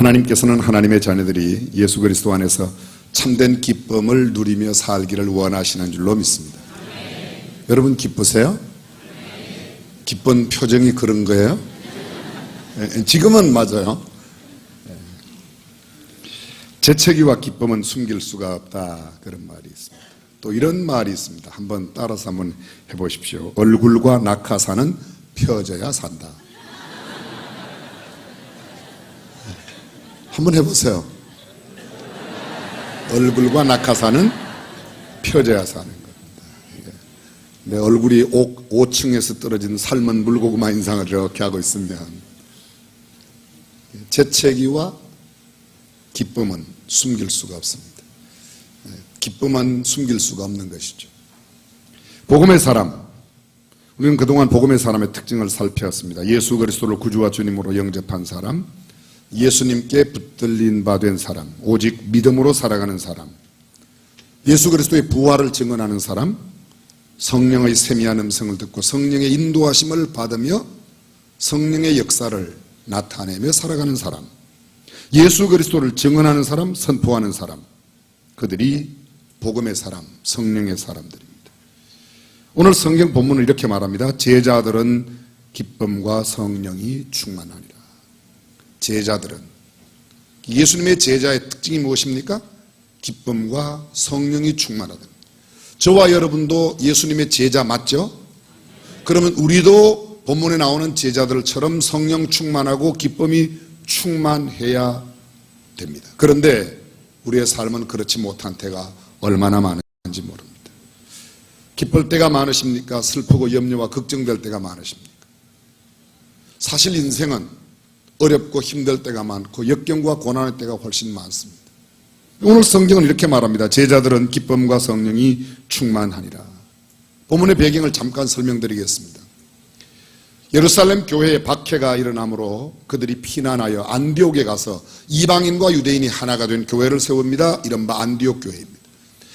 하나님께서는 하나님의 자녀들이 예수 그리스도 안에서 참된 기쁨을 누리며 살기를 원하시는 줄로 믿습니다. 여러분 기쁘세요? 기쁜 표정이 그런 거예요? 지금은 맞아요. 재채기와 기쁨은 숨길 수가 없다, 그런 말이 있습니다. 또 이런 말이 있습니다. 한번 따라서 한번 해보십시오. 얼굴과 낙하산은 펴져야 산다. 한번 해보세요. 얼굴과 낙하산은 펴져야 사는 겁니다. 내 얼굴이 5층에서 떨어진 삶은 물고구마 인상을 이렇게 하고 있으면 재채기와 기쁨은 숨길 수가 없습니다. 기쁨은 숨길 수가 없는 것이죠. 복음의 사람, 우리는 그동안 복음의 사람의 특징을 살펴봤습니다. 예수 그리스도를 구주와 주님으로 영접한 사람, 예수님께 붙들린 바 된 사람, 오직 믿음으로 살아가는 사람, 예수 그리스도의 부활을 증언하는 사람, 성령의 세미한 음성을 듣고 성령의 인도하심을 받으며 성령의 역사를 나타내며 살아가는 사람, 예수 그리스도를 증언하는 사람, 선포하는 사람, 그들이 복음의 사람, 성령의 사람들입니다. 오늘 성경 본문은 이렇게 말합니다. 제자들은 기쁨과 성령이 충만하니라. 제자들은, 예수님의 제자의 특징이 무엇입니까? 기쁨과 성령이 충만하다. 저와 여러분도 예수님의 제자 맞죠? 그러면 우리도 본문에 나오는 제자들처럼 성령 충만하고 기쁨이 충만해야 됩니다. 그런데 우리의 삶은 그렇지 못한 때가 얼마나 많은지 모릅니다. 기쁠 때가 많으십니까? 슬프고 염려와 걱정될 때가 많으십니까? 사실 인생은 어렵고 힘들 때가 많고 역경과 고난의 때가 훨씬 많습니다. 오늘 성경은 이렇게 말합니다. 제자들은 기쁨과 성령이 충만하니라. 본문의 배경을 잠깐 설명드리겠습니다. 예루살렘 교회에 박해가 일어나므로 그들이 피난하여 안디옥에 가서 이방인과 유대인이 하나가 된 교회를 세웁니다. 이른바 안디옥 교회입니다.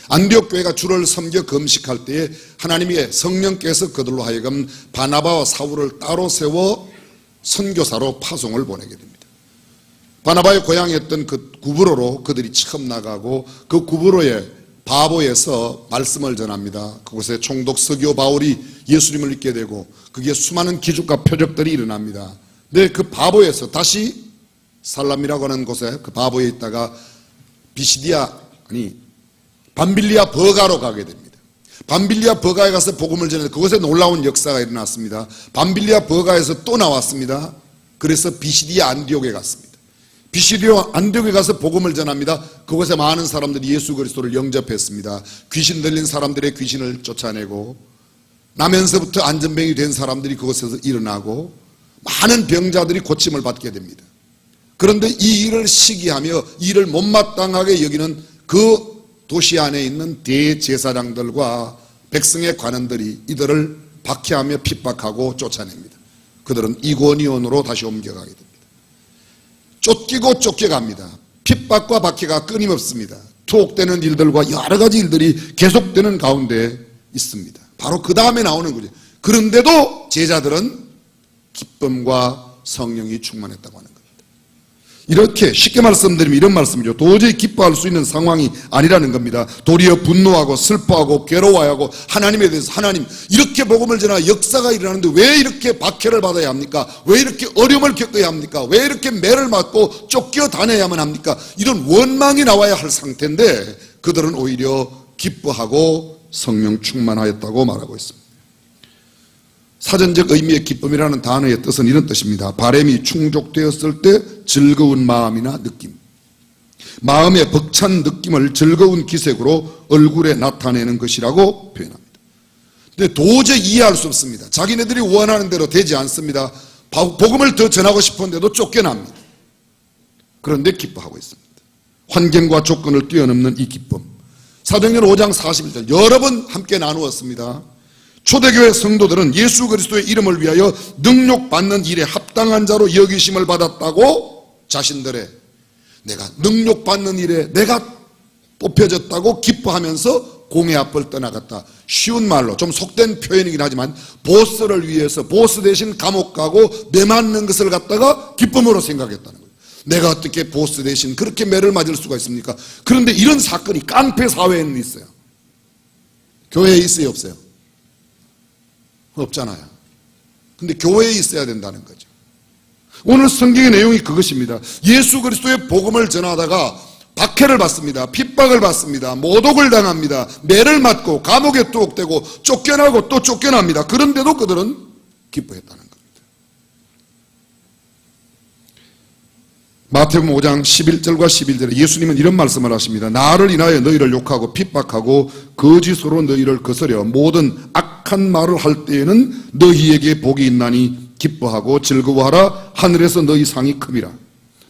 안디옥 교회가 주를 섬겨 금식할 때에 하나님의 성령께서 그들로 하여금 바나바와 사울을 따로 세워 선교사로 파송을 보내게 됩니다. 바나바의 고향이었던 그 구브로로 그들이 처음 나가고 그 구브로의 바보에서 말씀을 전합니다. 그곳에 총독 서기오 바울이 예수님을 믿게 되고 그게 수많은 기적과 표적들이 일어납니다. 근데 그 바보에서 다시 살람이라고 하는 곳에 그 바보에 있다가 밤빌리아 버가로 가게 됩니다. 밤빌리아 버가에 가서 복음을 전해서 그곳에 놀라운 역사가 일어났습니다. 밤빌리아 버가에서 또 나왔습니다. 그래서 비시디아 안디옥에 갔습니다. 비시디아 안디옥에 가서 복음을 전합니다. 그곳에 많은 사람들이 예수 그리스도를 영접했습니다. 귀신 들린 사람들의 귀신을 쫓아내고 나면서부터 안전병이 된 사람들이 그곳에서 일어나고 많은 병자들이 고침을 받게 됩니다. 그런데 이 일을 시기하며 이를 못마땅하게 여기는 그 도시 안에 있는 대제사장들과 백성의 관원들이 이들을 박해하며 핍박하고 쫓아냅니다. 그들은 이고니온으로 다시 옮겨가게 됩니다. 쫓기고 쫓겨갑니다. 핍박과 박해가 끊임없습니다. 투옥되는 일들과 여러 가지 일들이 계속되는 가운데 있습니다. 바로 그 다음에 나오는 거죠. 그런데도 제자들은 기쁨과 성령이 충만했다고 하는 겁니다. 이렇게 쉽게 말씀드리면 이런 말씀이죠. 도저히 기뻐할 수 있는 상황이 아니라는 겁니다. 도리어 분노하고 슬퍼하고 괴로워하고 하나님에 대해서 하나님 이렇게 복음을 전하 역사가 일어나는데 왜 이렇게 박해를 받아야 합니까? 왜 이렇게 어려움을 겪어야 합니까? 왜 이렇게 매를 맞고 쫓겨다녀야만 합니까? 이런 원망이 나와야 할 상태인데 그들은 오히려 기뻐하고 성령 충만하였다고 말하고 있습니다. 사전적 의미의 기쁨이라는 단어의 뜻은 이런 뜻입니다. 바람이 충족되었을 때 즐거운 마음이나 느낌, 마음의 벅찬 느낌을 즐거운 기색으로 얼굴에 나타내는 것이라고 표현합니다. 근데 도저히 이해할 수 없습니다. 자기네들이 원하는 대로 되지 않습니다. 복음을 더 전하고 싶은데도 쫓겨납니다. 그런데 기뻐하고 있습니다. 환경과 조건을 뛰어넘는 이 기쁨, 사도행전 5장 41절 여러 번 함께 나누었습니다. 초대교회 성도들은 예수 그리스도의 이름을 위하여 능욕받는 일에 합당한 자로 여기심을 받았다고 자신들의 내가 능욕받는 일에 내가 뽑혀졌다고 기뻐하면서 공회 앞을 떠나갔다. 쉬운 말로 좀 속된 표현이긴 하지만 보스를 위해서 보스 대신 감옥 가고 매맞는 것을 갖다가 기쁨으로 생각했다는 거예요. 내가 어떻게 보스 대신 그렇게 매를 맞을 수가 있습니까? 그런데 이런 사건이 깡패 사회에는 있어요. 교회에 있어요, 없어요? 없잖아요. 근데 교회에 있어야 된다는 거죠. 오늘 성경의 내용이 그것입니다. 예수 그리스도의 복음을 전하다가 박해를 받습니다. 핍박을 받습니다. 모독을 당합니다. 매를 맞고 감옥에 투옥되고 쫓겨나고 또 쫓겨납니다. 그런데도 그들은 기뻐했다는 겁니다. 마태복음 5장 11절과 11절에 예수님은 이런 말씀을 하십니다. 나를 인하여 너희를 욕하고 핍박하고 거짓으로 너희를 거스려 모든 악한 말을 할 때에는 너희에게 복이 있나니 기뻐하고 즐거워하라. 하늘에서 너희 상이 큼이라.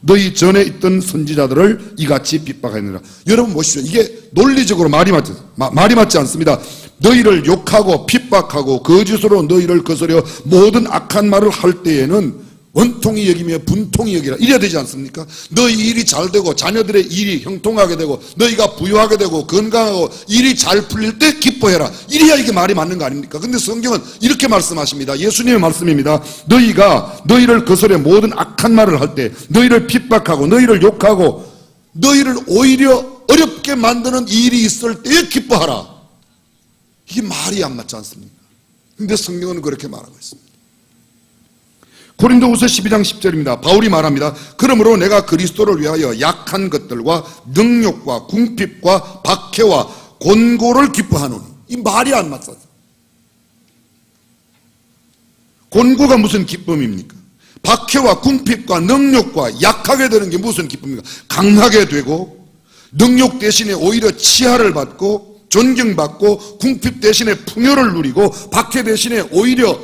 너희 전에 있던 선지자들을 이같이 핍박하느니라. 여러분 보십시오. 이게 논리적으로 말이 맞지 않습니다. 너희를 욕하고 핍박하고 거짓으로 너희를 거스려 모든 악한 말을 할 때에는 원통이 여기며 분통이 여기라. 이래야 되지 않습니까? 너희 일이 잘 되고 자녀들의 일이 형통하게 되고 너희가 부유하게 되고 건강하고 일이 잘 풀릴 때 기뻐해라. 이래야 이게 말이 맞는 거 아닙니까? 근데 성경은 이렇게 말씀하십니다. 예수님의 말씀입니다. 너희가 너희를 거스려 모든 악한 말을 할 때, 너희를 핍박하고 너희를 욕하고 너희를 오히려 어렵게 만드는 일이 있을 때에 기뻐하라. 이게 말이 안 맞지 않습니까? 근데 성경은 그렇게 말하고 있습니다. 고린도후서 12장 10절입니다. 바울이 말합니다. 그러므로 내가 그리스도를 위하여 약한 것들과 능욕과 궁핍과 박해와 곤고를 기뻐하노니. 이 말이 안 맞아요. 곤고가 무슨 기쁨입니까? 박해와 궁핍과 능욕과 약하게 되는 게 무슨 기쁨입니까? 강하게 되고 능욕 대신에 오히려 치하를 받고 존경받고 궁핍 대신에 풍요를 누리고 박해 대신에 오히려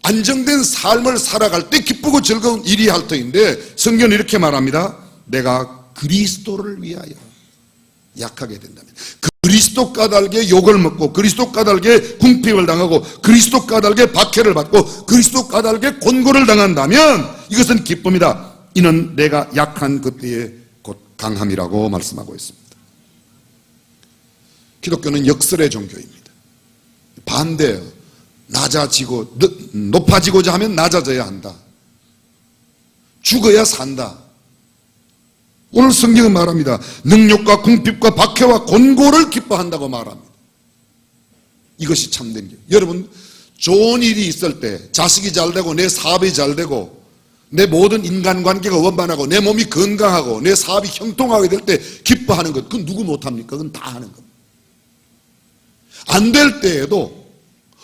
안정된 삶을 살아갈 때 기쁘고 즐거운 일이 할 터인데 성경은 이렇게 말합니다. 내가 그리스도를 위하여 약하게 된다면, 그리스도 까닭에 욕을 먹고 그리스도 까닭에 궁핍을 당하고 그리스도 까닭에 박해를 받고 그리스도 까닭에 곤고를 당한다면 이것은 기쁨이다. 이는 내가 약한 그때의 곧 강함이라고 말씀하고 있습니다. 기독교는 역설의 종교입니다. 반대예요. 낮아지고 높아지고자 하면 낮아져야 한다. 죽어야 산다. 오늘 성경은 말합니다. 능력과 궁핍과 박해와 곤고를 기뻐한다고 말합니다. 이것이 참된 길. 여러분, 좋은 일이 있을 때 자식이 잘 되고 내 사업이 잘 되고 내 모든 인간관계가 원만하고 내 몸이 건강하고 내 사업이 형통하게 될 때 기뻐하는 것, 그건 누구 못합니까? 그건 다 하는 겁니다. 안 될 때에도,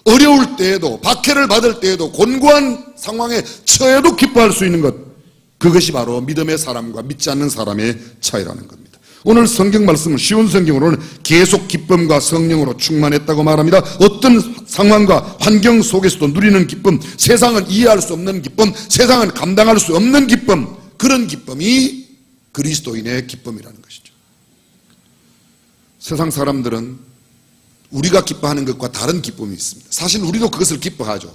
어려울 때에도, 박해를 받을 때에도, 곤고한 상황에 처해도 기뻐할 수 있는 것, 그것이 바로 믿음의 사람과 믿지 않는 사람의 차이라는 겁니다. 오늘 성경 말씀은 쉬운 성경으로는 계속 기쁨과 성령으로 충만했다고 말합니다. 어떤 상황과 환경 속에서도 누리는 기쁨, 세상은 이해할 수 없는 기쁨, 세상은 감당할 수 없는 기쁨, 그런 기쁨이 그리스도인의 기쁨이라는 것이죠. 세상 사람들은 우리가 기뻐하는 것과 다른 기쁨이 있습니다. 사실 우리도 그것을 기뻐하죠.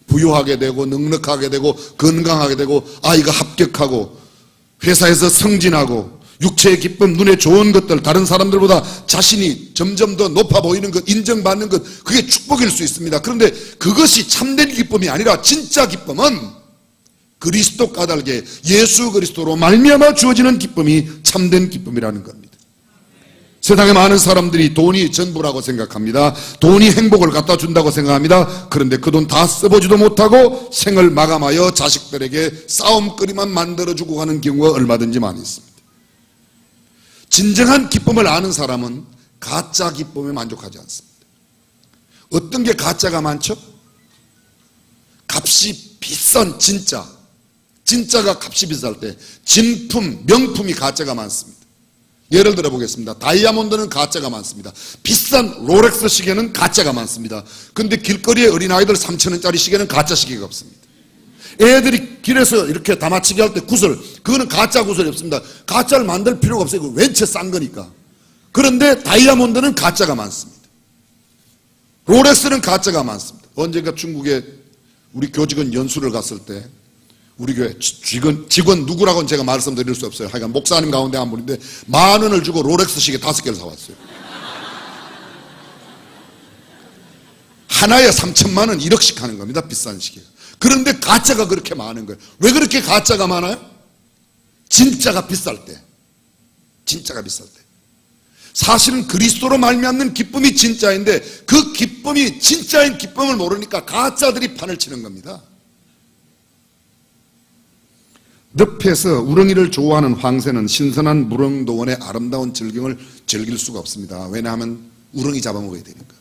부유하게 되고 넉넉하게 되고 건강하게 되고 아이가 합격하고 회사에서 승진하고 육체의 기쁨, 눈에 좋은 것들, 다른 사람들보다 자신이 점점 더 높아 보이는 것, 인정받는 것, 그게 축복일 수 있습니다. 그런데 그것이 참된 기쁨이 아니라 진짜 기쁨은 그리스도 까닭에 예수 그리스도로 말미암아 주어지는 기쁨이 참된 기쁨이라는 겁니다. 세상에 많은 사람들이 돈이 전부라고 생각합니다. 돈이 행복을 갖다 준다고 생각합니다. 그런데 그 돈 다 써보지도 못하고 생을 마감하여 자식들에게 싸움거리만 만들어주고 가는 경우가 얼마든지 많이 있습니다. 진정한 기쁨을 아는 사람은 가짜 기쁨에 만족하지 않습니다. 어떤 게 가짜가 많죠? 값이 비싼 진짜가 값이 비쌀 때 진품, 명품이 가짜가 많습니다. 예를 들어 보겠습니다. 다이아몬드는 가짜가 많습니다. 비싼 롤렉스 시계는 가짜가 많습니다. 근데 길거리에 어린아이들 3,000원짜리 시계는 가짜 시계가 없습니다. 애들이 길에서 이렇게 다마치기 할 때 구슬, 그거는 가짜 구슬이 없습니다. 가짜를 만들 필요가 없어요. 그거 웬체 싼 거니까. 그런데 다이아몬드는 가짜가 많습니다. 롤렉스는 가짜가 많습니다. 언젠가 중국에 우리 교직원 연수를 갔을 때 우리 교회 직원 누구라고는 제가 말씀드릴 수 없어요. 하여간 목사님 가운데 한 분인데 10,000원을 주고 롤렉스 시계 5개를 사왔어요. 하나에 3,000만 원, 1억씩 하는 겁니다. 비싼 시계. 그런데 가짜가 그렇게 많은 거예요. 왜 그렇게 가짜가 많아요? 진짜가 비쌀 때, 사실은 그리스도로 말미암는 기쁨이 진짜인데 그 기쁨이 진짜인 기쁨을 모르니까 가짜들이 판을 치는 겁니다. 늪에서 우렁이를 좋아하는 황새는 신선한 무릉도원의 아름다운 절경을 즐길 수가 없습니다. 왜냐하면 우렁이 잡아먹어야 되니까.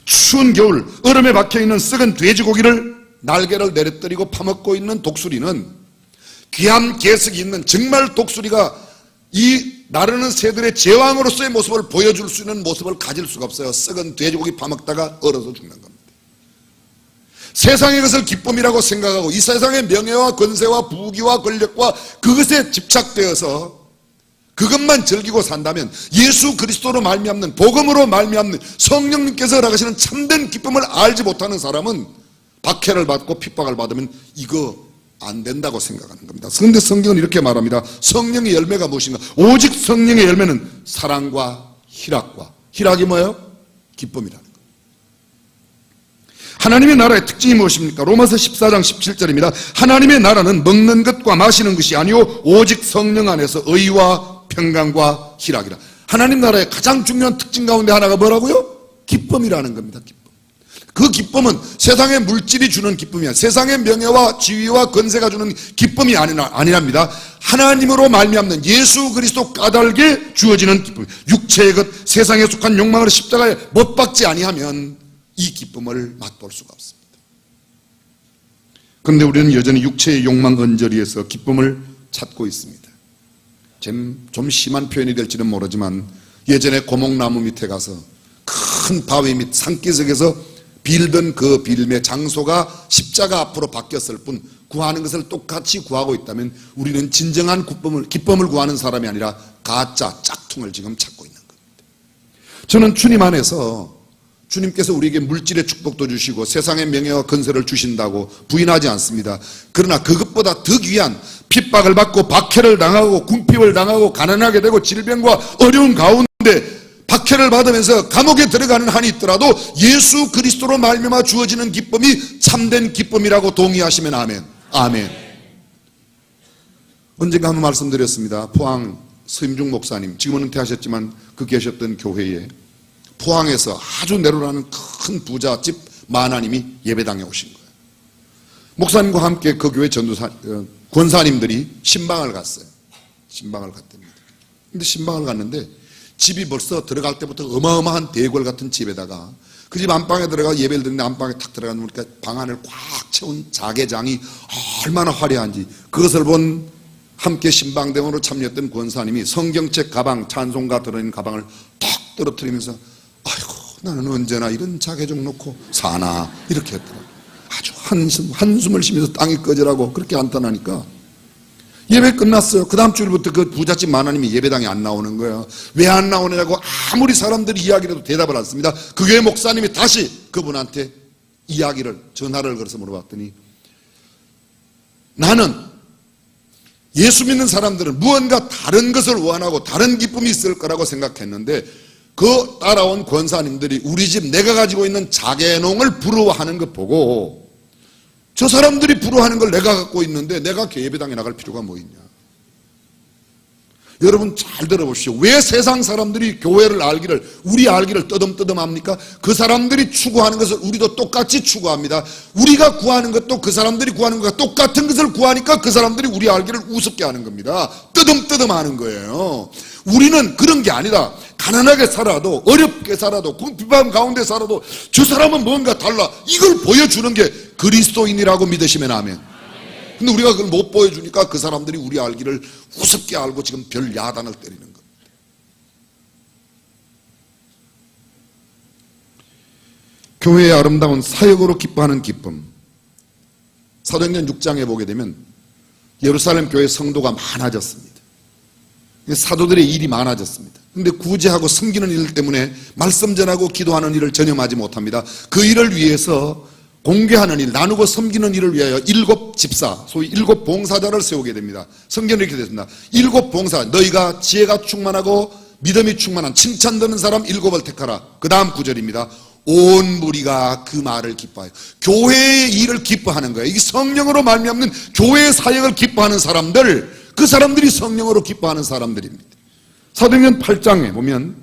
추운 겨울 얼음에 박혀있는 썩은 돼지고기를 날개를 내려뜨리고 파먹고 있는 독수리는 귀한 개석이 있는 정말 독수리가 이 나르는 새들의 제왕으로서의 모습을 보여줄 수 있는 모습을 가질 수가 없어요. 썩은 돼지고기 파먹다가 얼어서 죽는 겁니다. 세상의 것을 기쁨이라고 생각하고 이 세상의 명예와 권세와 부귀와 권력과 그것에 집착되어서 그것만 즐기고 산다면 예수 그리스도로 말미암는 복음으로 말미암는 성령님께서 허락하시는 참된 기쁨을 알지 못하는 사람은 박해를 받고 핍박을 받으면 이거 안 된다고 생각하는 겁니다. 그런데 성경은 이렇게 말합니다. 성령의 열매가 무엇인가? 오직 성령의 열매는 사랑과 희락이 뭐예요? 기쁨이라는 거예요. 하나님의 나라의 특징이 무엇입니까? 로마서 14장 17절입니다. 하나님의 나라는 먹는 것과 마시는 것이 아니요 오직 성령 안에서 의와 평강과 희락이라. 하나님 나라의 가장 중요한 특징 가운데 하나가 뭐라고요? 기쁨이라는 겁니다. 그 기쁨은 세상의 물질이 주는 기쁨이 아니라 세상의 명예와 지위와 권세가 주는 기쁨이 아니랍니다. 하나님으로 말미암는 예수 그리스도 까닭에 주어지는 기쁨. 육체의 것, 세상에 속한 욕망을 십자가에 못 박지 아니하면 이 기쁨을 맛볼 수가 없습니다. 그런데 우리는 여전히 육체의 욕망 언저리에서 기쁨을 찾고 있습니다. 좀 심한 표현이 될지는 모르지만 예전에 고목나무 밑에 가서 큰 바위 밑 산기슭에서 빌던 그 빌매 장소가 십자가 앞으로 바뀌었을 뿐 구하는 것을 똑같이 구하고 있다면 우리는 진정한 기쁨을 구하는 사람이 아니라 가짜 짝퉁을 지금 찾고 있는 겁니다. 저는 주님 안에서 주님께서 우리에게 물질의 축복도 주시고 세상의 명예와 건설을 주신다고 부인하지 않습니다. 그러나 그것보다 더 귀한 핍박을 받고 박해를 당하고 궁핍을 당하고 가난하게 되고 질병과 어려운 가운데 박해를 받으면서 감옥에 들어가는 한이 있더라도 예수 그리스도로 말미암아 주어지는 기쁨이 참된 기쁨이라고 동의하시면 아멘. 아멘. 언젠가 한번 말씀드렸습니다. 포항 서임중 목사님, 지금은 은퇴하셨지만 그 계셨던 교회에 포항에서 아주 내로라는 큰 부잣집 마나님이 예배당에 오신 거예요. 목사님과 함께 그 교회 권사님들이 신방을 갔어요. 신방을 갔답니다. 근데 신방을 갔는데 집이 벌써 들어갈 때부터 어마어마한 대궐 같은 집에다가 그 집 안방에 들어가 예배를 드는데 안방에 탁 들어가 보니까 방 안을 꽉 채운 자개장이 얼마나 화려한지 그것을 본 함께 신방대원으로 참여했던 권사님이 성경책 가방, 찬송가 들어있는 가방을 탁 떨어뜨리면서 아이고 나는 언제나 이런 자개종 놓고 사나 이렇게 했더라고요. 아주 한숨을 쉬면서 땅이 꺼지라고 그렇게 안탄하니까 예배 끝났어요. 그 다음 주일부터 그 부잣집 마나님이 예배당에 안 나오는 거예요. 왜 안 나오느냐고 아무리 사람들이 이야기해도 대답을 안 씁니다. 그 교회 목사님이 다시 그분한테 전화를 걸어서 물어봤더니 나는 예수 믿는 사람들은 무언가 다른 것을 원하고 다른 기쁨이 있을 거라고 생각했는데 그 따라온 권사님들이 우리 집 내가 가지고 있는 자개농을 부러워하는 것 보고 저 사람들이 부러워하는 걸 내가 갖고 있는데 내가 예배당에 나갈 필요가 뭐 있냐. 여러분 잘 들어보십시오. 왜 세상 사람들이 교회를 알기를 우리 알기를 떠듬떠듬합니까? 그 사람들이 추구하는 것을 우리도 똑같이 추구합니다. 우리가 구하는 것도 그 사람들이 구하는 것과 똑같은 것을 구하니까 그 사람들이 우리 알기를 우습게 하는 겁니다. 떠듬떠듬하는 거예요. 우리는 그런 게 아니라 가난하게 살아도 어렵게 살아도 궁핍한 가운데 살아도 저 사람은 뭔가 달라 이걸 보여주는 게 그리스도인이라고 믿으시면 아멘. 근데 우리가 그걸 못 보여주니까 그 사람들이 우리 알기를 우습게 알고 지금 별 야단을 때리는 겁니다. 교회의 아름다운 사역으로 기뻐하는 기쁨. 사도행전 6장에 보게 되면 예루살렘 교회 성도가 많아졌습니다. 사도들의 일이 많아졌습니다. 근데 구제하고 섬기는 일 때문에 말씀 전하고 기도하는 일을 전념하지 못합니다. 그 일을 위해서 공개하는 일, 나누고 섬기는 일을 위하여 7 집사, 소위 7 봉사자를 세우게 됩니다. 성경은 이렇게 됐습니다. 7 봉사, 너희가 지혜가 충만하고 믿음이 충만한 칭찬 듣는 사람 7을 택하라. 그 다음 구절입니다. 온 무리가 그 말을 기뻐하여 교회의 일을 기뻐하는 거예요. 이 성령으로 말미암는 교회의 사역을 기뻐하는 사람들, 그 사람들이 성령으로 기뻐하는 사람들입니다. 사도행전 8장에 보면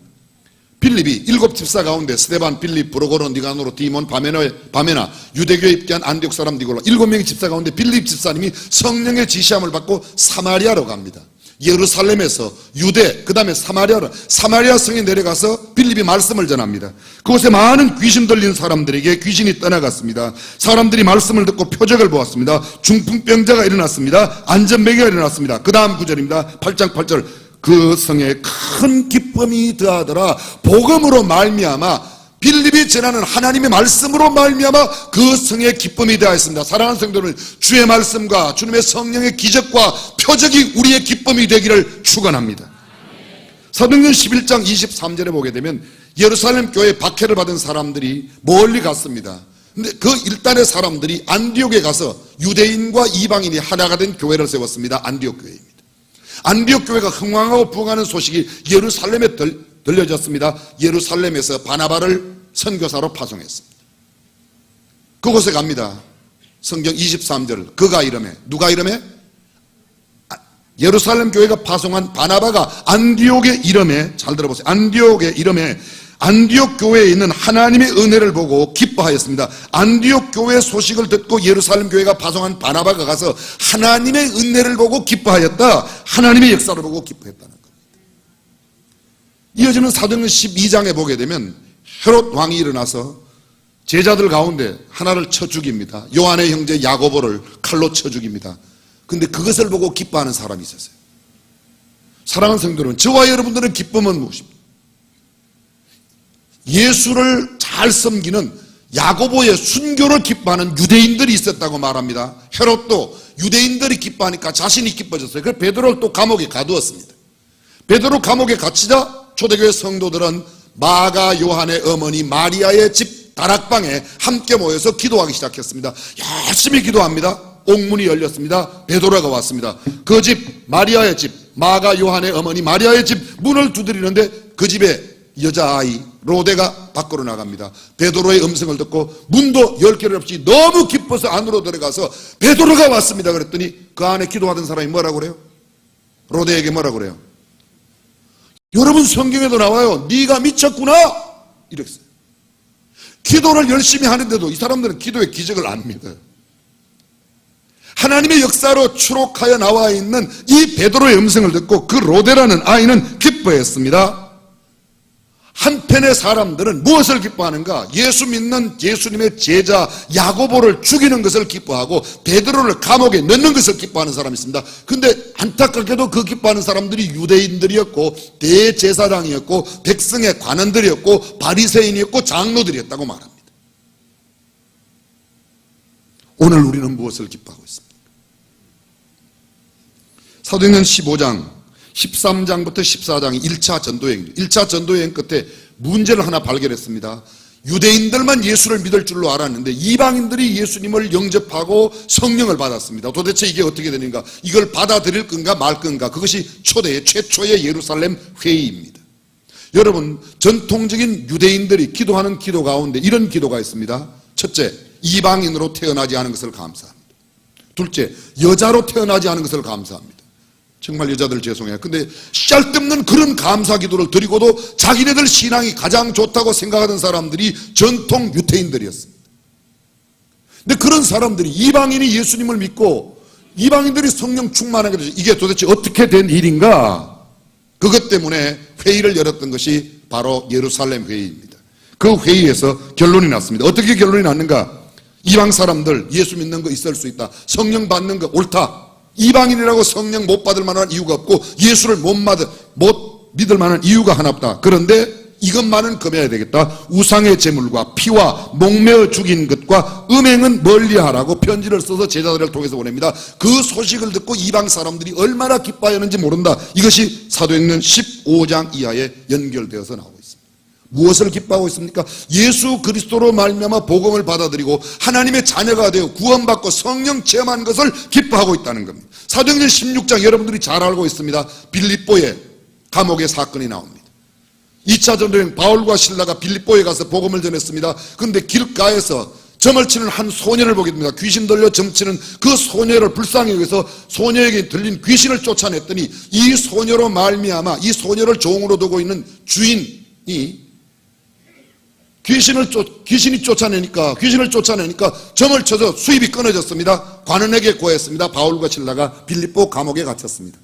빌립이 7 집사 가운데 스데반, 빌립, 브로고로, 니가노로, 디몬, 바메나, 유대교에 입대한 안디옥 사람 니골라 7명의 집사 가운데 빌립 집사님이 성령의 지시함을 받고 사마리아로 갑니다. 예루살렘에서 유대, 그 다음에 사마리아 성에 내려가서 빌립이 말씀을 전합니다. 그곳에 많은 귀신 들린 사람들에게 귀신이 떠나갔습니다. 사람들이 말씀을 듣고 표적을 보았습니다. 중풍병자가 일어났습니다. 안전뱅이가 일어났습니다. 그 다음 구절입니다. 8장 8절. 그 성에 큰 기쁨이 더하더라. 복음으로 말미암아, 빌립이 전하는 하나님의 말씀으로 말미암아 그 성에 기쁨이 더하였습니다. 사랑하는 성도들, 주의 말씀과 주님의 성령의 기적과 표적이 우리의 기쁨이 되기를 축원합니다. 사도행전 11장 23절에 보게 되면 예루살렘 교회에 박해를 받은 사람들이 멀리 갔습니다. 근데 그 일단의 사람들이 안디옥에 가서 유대인과 이방인이 하나가 된 교회를 세웠습니다. 안디옥 교회입니다. 안디옥 교회가 흥왕하고 부흥하는 소식이 예루살렘에 들려졌습니다. 예루살렘에서 바나바를 선교사로 파송했습니다. 그곳에 갑니다. 성경 23절. 그가 이름에, 누가 이름에? 예루살렘 교회가 파송한 바나바가 안디옥의 이름에, 잘 들어보세요. 안디옥의 이름에, 안디옥 교회에 있는 하나님의 은혜를 보고 기뻐하였습니다. 안디옥 교회 소식을 듣고 예루살렘 교회가 파송한 바나바가 가서 하나님의 은혜를 보고 기뻐하였다. 하나님의 역사를 보고 기뻐했다는 겁니다. 이어지는 사도행전 12장에 보게 되면 헤롯 왕이 일어나서 제자들 가운데 하나를 쳐 죽입니다. 요한의 형제 야고보를 칼로 쳐 죽입니다. 근데 그것을 보고 기뻐하는 사람이 있었어요. 사랑하는 성도 여러분, 저와 여러분들의 기쁨은 무엇입니까? 예수를 잘 섬기는 야고보의 순교를 기뻐하는 유대인들이 있었다고 말합니다. 헤롯도 유대인들이 기뻐하니까 자신이 기뻐졌어요. 그래서 베드로를 또 감옥에 가두었습니다. 베드로 감옥에 갇히자 초대교회 성도들은 마가 요한의 어머니 마리아의 집 다락방에 함께 모여서 기도하기 시작했습니다. 열심히 기도합니다. 옥문이 열렸습니다. 베드로가 왔습니다. 그 집, 마리아의 집, 마가 요한의 어머니 마리아의 집 문을 두드리는데 그 집에 여자아이 로데가 밖으로 나갑니다. 베드로의 음성을 듣고 문도 열 개를 없이 너무 기뻐서 안으로 들어가서 베드로가 왔습니다 그랬더니 그 안에 기도하던 사람이 뭐라고 그래요? 로데에게 뭐라고 그래요? 여러분 성경에도 나와요. 네가 미쳤구나 이랬어요. 기도를 열심히 하는데도 이 사람들은 기도의 기적을 안 믿어요. 하나님의 역사로 추록하여 나와 있는 이 베드로의 음성을 듣고 그 로데라는 아이는 기뻐했습니다. 한편의 사람들은 무엇을 기뻐하는가? 예수 믿는 예수님의 제자 야고보를 죽이는 것을 기뻐하고 베드로를 감옥에 넣는 것을 기뻐하는 사람이 있습니다. 근데 안타깝게도 그 기뻐하는 사람들이 유대인들이었고 대제사장이었고 백성의 관원들이었고 바리새인이었고 장로들이었다고 말합니다. 오늘 우리는 무엇을 기뻐하고 있습니까? 사도행전 15장 13장부터 14장이 1차 전도여행입니다. 1차 전도여행 끝에 문제를 하나 발견했습니다. 유대인들만 예수를 믿을 줄로 알았는데 이방인들이 예수님을 영접하고 성령을 받았습니다. 도대체 이게 어떻게 되는가? 이걸 받아들일 건가 말 건가? 그것이 최초의 예루살렘 회의입니다. 여러분, 전통적인 유대인들이 기도하는 기도 가운데 이런 기도가 있습니다. 첫째, 이방인으로 태어나지 않은 것을 감사합니다. 둘째, 여자로 태어나지 않은 것을 감사합니다. 정말 여자들 죄송해요. 근데 쌀데없는 그런 감사 기도를 드리고도 자기네들 신앙이 가장 좋다고 생각하던 사람들이 전통 유대인들이었습니다. 근데 그런 사람들이 이방인이 예수님을 믿고 이방인들이 성령 충만하게 되죠. 이게 도대체 어떻게 된 일인가? 그것 때문에 회의를 열었던 것이 바로 예루살렘 회의입니다. 그 회의에서 결론이 났습니다. 어떻게 결론이 났는가? 이방 사람들 예수 믿는 거 있을 수 있다. 성령 받는 거 옳다. 이방인이라고 성령 못 받을 만한 이유가 없고 예수를 못 믿을 만한 이유가 하나 없다. 그런데 이것만은 금해야 되겠다. 우상의 제물과 피와 목매어 죽인 것과 음행은 멀리하라고 편지를 써서 제자들을 통해서 보냅니다. 그 소식을 듣고 이방 사람들이 얼마나 기뻐하였는지 모른다. 이것이 사도행전 15장 이하에 연결되어서 나오고 있습니다. 무엇을 기뻐하고 있습니까? 예수 그리스도로 말미암아 복음을 받아들이고 하나님의 자녀가 되어 구원받고 성령 체험한 것을 기뻐하고 있다는 겁니다. 사도행전 16장 여러분들이 잘 알고 있습니다. 빌립보의 감옥의 사건이 나옵니다. 2차 전도여행 바울과 실라가 빌립보에 가서 복음을 전했습니다. 그런데 길가에서 점을 치는 한 소녀를 보게 됩니다. 귀신 들려 점치는 그 소녀를 불쌍히 여기서 소녀에게 들린 귀신을 쫓아냈더니 이 소녀로 말미암아 이 소녀를 종으로 두고 있는 주인이 귀신을 쫓아내니까 점을 쳐서 수입이 끊어졌습니다. 관원에게 고했습니다. 바울과 실라가 빌립보 감옥에 갇혔습니다.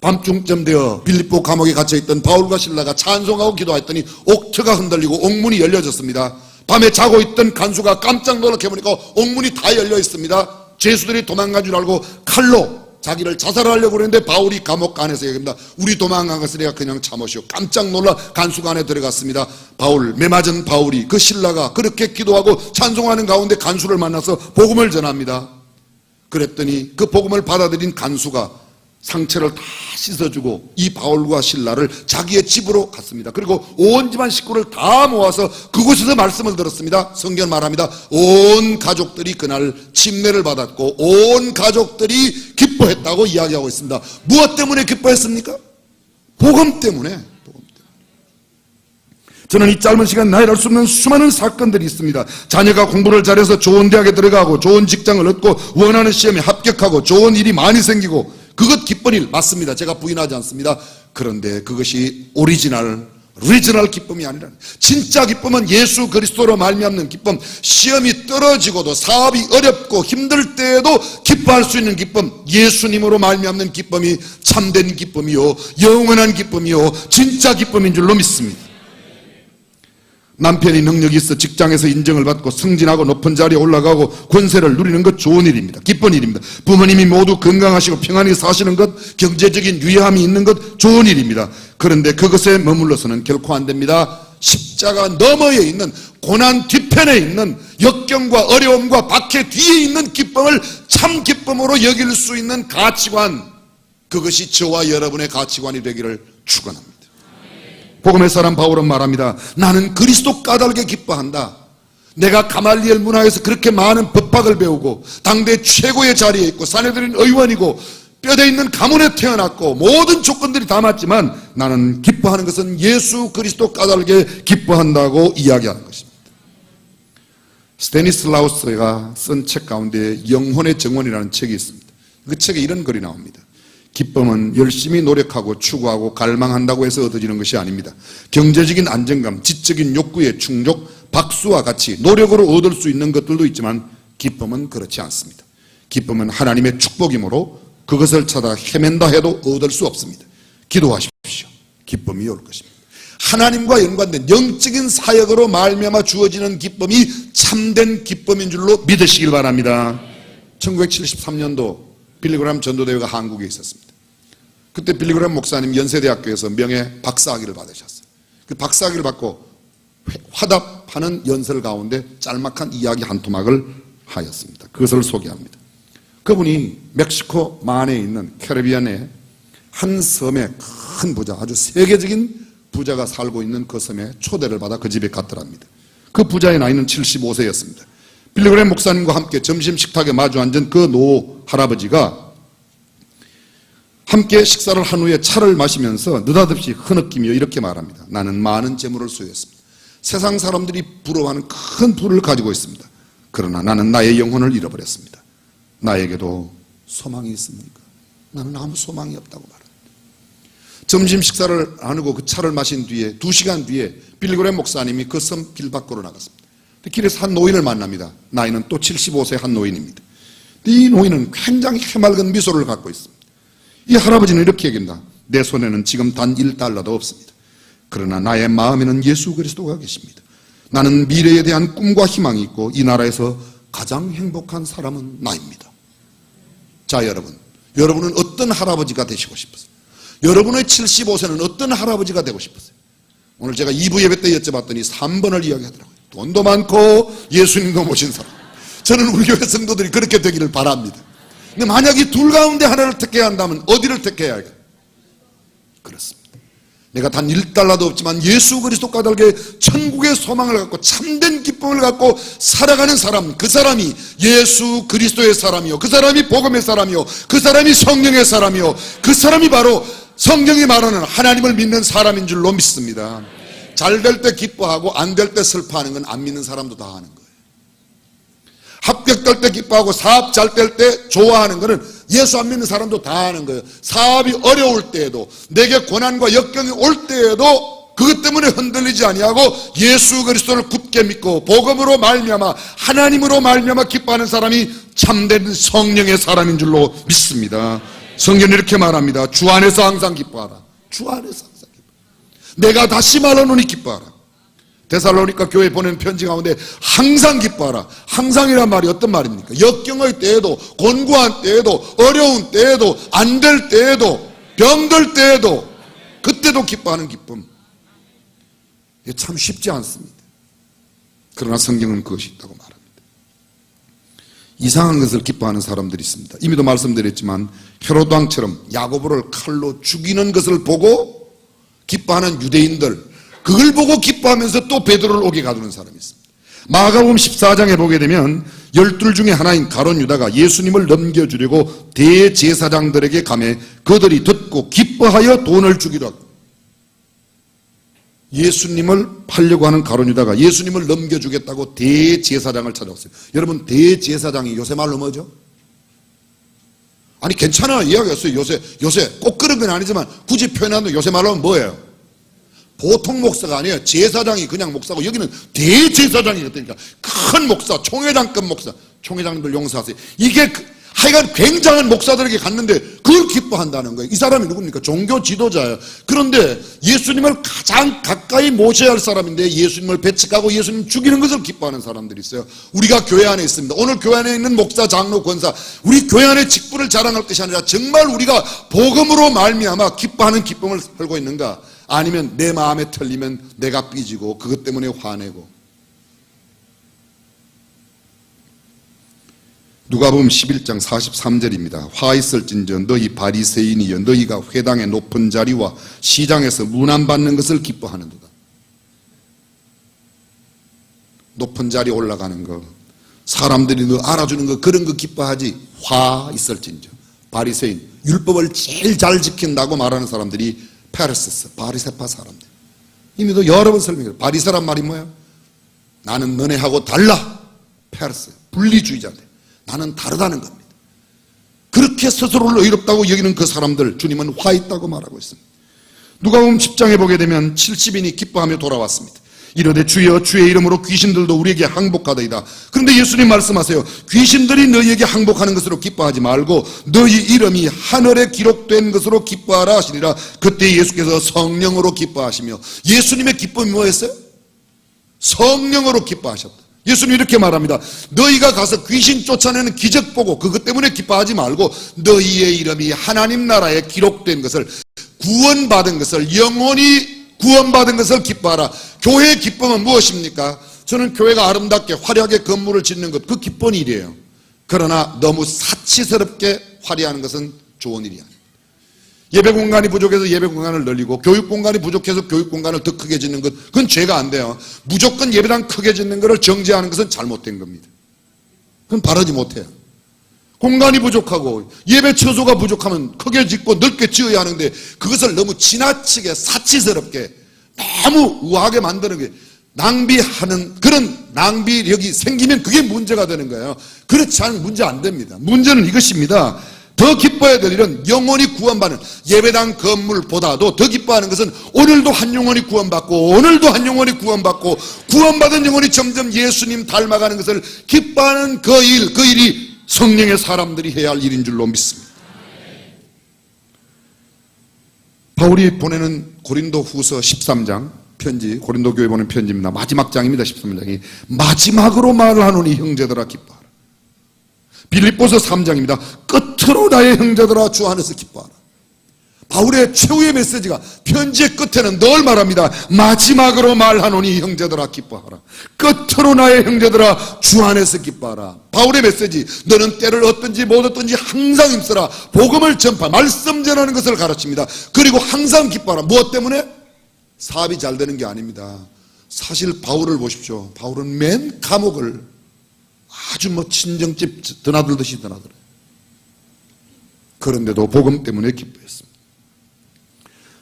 밤중쯤 되어 빌립보 감옥에 갇혀있던 바울과 실라가 찬송하고 기도했더니 옥처가 흔들리고 옥문이 열려졌습니다. 밤에 자고 있던 간수가 깜짝 놀라게 보니까 옥문이 다 열려 있습니다. 죄수들이 도망간 줄 알고 칼로 자기를 자살하려고 그랬는데 바울이 감옥 안에서 얘기합니다. 우리 도망간 것을 내가 그냥 참으시오. 깜짝 놀라 간수가 안에 들어갔습니다. 바울, 매맞은 바울이 그 신라가 그렇게 기도하고 찬송하는 가운데 간수를 만나서 복음을 전합니다. 그랬더니 그 복음을 받아들인 간수가 상처를 다 씻어주고 이 바울과 신라를 자기의 집으로 갔습니다. 그리고 온 집안 식구를 다 모아서 그곳에서 말씀을 들었습니다. 성경 말합니다. 온 가족들이 그날 침례를 받았고 온 가족들이 기뻐했다고 이야기하고 있습니다. 무엇 때문에 기뻐했습니까? 복음 때문에. 저는 이 짧은 시간 나열할 수 없는 수많은 사건들이 있습니다. 자녀가 공부를 잘해서 좋은 대학에 들어가고 좋은 직장을 얻고 원하는 시험에 합격하고 좋은 일이 많이 생기고 그것 기쁜 일 맞습니다. 제가 부인하지 않습니다. 그런데 그것이 오리지널 기쁨이 아니라 진짜 기쁨은 예수 그리스도로 말미암는 기쁨, 시험이 떨어지고도 사업이 어렵고 힘들 때에도 기뻐할 수 있는 기쁨, 예수님으로 말미암는 기쁨이 참된 기쁨이요 영원한 기쁨이요 진짜 기쁨인 줄로 믿습니다. 남편이 능력이 있어 직장에서 인정을 받고 승진하고 높은 자리에 올라가고 권세를 누리는 것 좋은 일입니다. 기쁜 일입니다. 부모님이 모두 건강하시고 평안히 사시는 것, 경제적인 유의함이 있는 것 좋은 일입니다. 그런데 그것에 머물러서는 결코 안 됩니다. 십자가 너머에 있는 고난 뒤편에 있는 역경과 어려움과 박해 뒤에 있는 기쁨을 참 기쁨으로 여길 수 있는 가치관, 그것이 저와 여러분의 가치관이 되기를 축원합니다. 복음의 사람 바울은 말합니다. 나는 그리스도 까닭에 기뻐한다. 내가 가말리엘 문화에서 그렇게 많은 법학을 배우고 당대 최고의 자리에 있고 사내들인 의원이고 뼈대 있는 가문에 태어났고 모든 조건들이 다 맞지만 나는 기뻐하는 것은 예수 그리스도 까닭에 기뻐한다고 이야기하는 것입니다. 스테니슬라우스가 쓴 책 가운데 영혼의 정원이라는 책이 있습니다. 그 책에 이런 글이 나옵니다. 기쁨은 열심히 노력하고 추구하고 갈망한다고 해서 얻어지는 것이 아닙니다. 경제적인 안정감, 지적인 욕구의 충족, 박수와 같이 노력으로 얻을 수 있는 것들도 있지만 기쁨은 그렇지 않습니다. 기쁨은 하나님의 축복이므로 그것을 찾아 헤맨다 해도 얻을 수 없습니다. 기도하십시오. 기쁨이 올 것입니다. 하나님과 연관된 영적인 사역으로 말미암아 주어지는 기쁨이 참된 기쁨인 줄로 믿으시길 바랍니다. 1973년도 빌리그람 전도대회가 한국에 있었습니다. 그때 빌리그람 목사님 연세대학교에서 명예 박사학위를 받으셨어요. 그 박사학위를 받고 화답하는 연설 가운데 짤막한 이야기 한 토막을 하였습니다. 그것을 소개합니다. 그분이 멕시코 만에 있는 캐리비안의 한 섬의 큰 부자, 아주 세계적인 부자가 살고 있는 그 섬에 초대를 받아 그 집에 갔더랍니다. 그 부자의 나이는 75세였습니다. 빌리그람 목사님과 함께 점심 식탁에 마주 앉은 그 노 할아버지가 함께 식사를 한 후에 차를 마시면서 느닷없이 흐느끼며 이렇게 말합니다. 나는 많은 재물을 소유했습니다. 세상 사람들이 부러워하는 큰 부를 가지고 있습니다. 그러나 나는 나의 영혼을 잃어버렸습니다. 나에게도 소망이 있습니까? 나는 아무 소망이 없다고 말합니다. 점심 식사를 하고 그 차를 마신 뒤에 2시간 뒤에 빌리그람 목사님이 그 섬 길 밖으로 나갔습니다. 길에서 한 노인을 만납니다. 나이는 또 75세 한 노인입니다. 이 노인은 굉장히 해맑은 미소를 갖고 있습니다. 이 할아버지는 이렇게 얘기합니다. 내 손에는 지금 단 1달러도 없습니다. 그러나 나의 마음에는 예수 그리스도가 계십니다. 나는 미래에 대한 꿈과 희망이 있고 이 나라에서 가장 행복한 사람은 나입니다. 자, 여러분은 어떤 할아버지가 되시고 싶으세요? 여러분의 75세는 어떤 할아버지가 되고 싶으세요? 오늘 제가 2부 예배 때 여쭤봤더니 3번을 이야기하더라고요. 돈도 많고 예수님도 모신 사람. 저는 우리 교회 성도들이 그렇게 되기를 바랍니다. 근데 만약 이 둘 가운데 하나를 택해야 한다면 어디를 택해야 할까? 그렇습니다. 내가 단 1달러도 없지만 예수 그리스도 까닭에 천국의 소망을 갖고 참된 기쁨을 갖고 살아가는 사람, 그 사람이 예수 그리스도의 사람이요, 그 사람이 복음의 사람이요, 그 사람이 성령의 사람이요, 그 사람이 바로 성경이 말하는 하나님을 믿는 사람인 줄로 믿습니다. 잘 될 때 기뻐하고 안 될 때 슬퍼하는 건 안 믿는 사람도 다 하는 거예요. 합격될 때 기뻐하고 사업 잘 될 때 좋아하는 것은 예수 안 믿는 사람도 다 하는 거예요. 사업이 어려울 때에도, 내게 고난과 역경이 올 때에도 그것 때문에 흔들리지 아니하고 예수 그리스도를 굳게 믿고 복음으로 말미암아 하나님으로 말미암아 기뻐하는 사람이 참된 성령의 사람인 줄로 믿습니다. 성경은 이렇게 말합니다. 주 안에서 항상 기뻐하라. 주 안에서 항상 기뻐하라. 내가 다시 말하노니 기뻐하라. 데살로니가 교회 보낸 편지 가운데 항상 기뻐하라. 항상이란 말이 어떤 말입니까? 역경의 때에도, 곤고한 때에도, 어려운 때에도, 안 될 때에도, 병들 때에도, 그때도 기뻐하는 기쁨. 이게 참 쉽지 않습니다. 그러나 성경은 그것이 있다고 말합니다. 이상한 것을 기뻐하는 사람들이 있습니다. 이미도 말씀드렸지만 헤롯 왕처럼 야고보를 칼로 죽이는 것을 보고 기뻐하는 유대인들, 그걸 보고 기뻐하면서 또 베드로를 옥에 가두는 사람이 있습니다. 마가복음 14장에 보게 되면 12 중에 하나인 가룟 유다가 예수님을 넘겨주려고 대제사장들에게 가매 그들이 듣고 기뻐하여 돈을 주기로 하고, 예수님을 팔려고 하는 가룟 유다가 예수님을 넘겨주겠다고 대제사장을 찾아왔어요. 여러분, 대제사장이 요새 말로 뭐죠? 아니 괜찮아 이야기했어요. 요새 꼭 그런 건 아니지만 굳이 표현하면 요새 말로 하면 뭐예요? 보통 목사가 아니에요. 제사장이 그냥 목사고, 여기는 대제사장이거든요. 큰 목사, 총회장급 목사. 총회장님들 용서하세요. 이게 하여간 굉장한 목사들에게 갔는데 그걸 기뻐한다는 거예요. 이 사람이 누굽니까? 종교 지도자예요. 그런데 예수님을 가장 가까이 모셔야 할 사람인데 예수님을 배척하고 예수님 죽이는 것을 기뻐하는 사람들이 있어요. 우리가 교회 안에 있습니다. 오늘 교회 안에 있는 목사, 장로, 권사, 우리 교회 안에 직분을 자랑할 것이 아니라 정말 우리가 복음으로 말미암아 기뻐하는 기쁨을 헐고 있는가? 아니면 내 마음에 틀리면 내가 삐지고 그것 때문에 화내고. 누가복음 11장 43절입니다. 화 있을진저 너희 바리새인이여 너희가 회당의 높은 자리와 시장에서 문안받는 것을 기뻐하는도다. 높은 자리에 올라가는 거, 사람들이 너 알아주는 거, 그런 거 기뻐하지. 화 있을진저. 바리새인, 율법을 제일 잘 지킨다고 말하는 사람들이 페르세스, 바리새파 사람들. 이미도 여러 번 설명해요. 바리새란 말이 뭐예요? 나는 너네하고 달라. 페르세, 분리주의자들. 나는 다르다는 겁니다. 그렇게 스스로를 의롭다고 여기는 그 사람들, 주님은 화 있다고 말하고 있습니다. 누가복음 10장에 보게 되면 70인이 기뻐하며 돌아왔습니다. 이르되 주여 주의 이름으로 귀신들도 우리에게 항복하더이다. 그런데 예수님 말씀하세요. 귀신들이 너희에게 항복하는 것으로 기뻐하지 말고 너희 이름이 하늘에 기록된 것으로 기뻐하라 하시니라. 그때 예수께서 성령으로 기뻐하시며, 예수님의 기쁨이 뭐였어요? 성령으로 기뻐하셨다. 예수님 이렇게 말합니다. 너희가 가서 귀신 쫓아내는 기적 보고 그것 때문에 기뻐하지 말고 너희의 이름이 하나님 나라에 기록된 것을, 구원받은 것을, 영원히 구원받은 것을 기뻐하라. 교회의 기쁨은 무엇입니까? 저는 교회가 아름답게 화려하게 건물을 짓는 것, 그 기쁜 일이에요. 그러나 너무 사치스럽게 화려하는 것은 좋은 일이 아닙니다. 예배 공간이 부족해서 예배 공간을 늘리고 교육 공간이 부족해서 교육 공간을 더 크게 짓는 것, 그건 죄가 안 돼요. 무조건 예배당 크게 짓는 것을 정죄하는 것은 잘못된 겁니다. 그건 바르지 못해요. 공간이 부족하고 예배 처소가 부족하면 크게 짓고 넓게 지어야 하는데 그것을 너무 지나치게 사치스럽게 너무 우아하게 만드는 게, 낭비하는 그런 낭비력이 생기면 그게 문제가 되는 거예요. 그렇지 않으면 문제 안 됩니다. 문제는 이것입니다. 더 기뻐해야 될 일은 영혼이 구원받는 예배당 건물보다도 더 기뻐하는 것은 오늘도 한 영혼이 구원받고 오늘도 한 영혼이 구원받고 구원받은 영혼이 점점 예수님 닮아가는 것을 기뻐하는 그 일이 성령의 사람들이 해야 할 일인 줄로 믿습니다. 바울이 보내는 고린도 후서 13장 편지, 고린도 교회 보낸 편지입니다. 마지막 장입니다. 13장이 마지막으로 말하노니 형제들아 기뻐하라. 빌립보서 3장입니다. 끝으로 나의 형제들아 주 안에서 기뻐하라. 바울의 최후의 메시지가 편지의 끝에는 늘 말합니다. 마지막으로 말하노니 형제들아 기뻐하라. 끝으로 나의 형제들아 주 안에서 기뻐하라. 바울의 메시지, 너는 때를 얻든지 못 얻든지 항상 힘쓰라. 복음을 전파, 말씀 전하는 것을 가르칩니다. 그리고 항상 기뻐하라. 무엇 때문에? 사업이 잘 되는 게 아닙니다. 사실 바울을 보십시오. 바울은 맨 감옥을 아주 친정집 드나들듯이 드나들어요. 그런데도 복음 때문에 기뻐했습니다.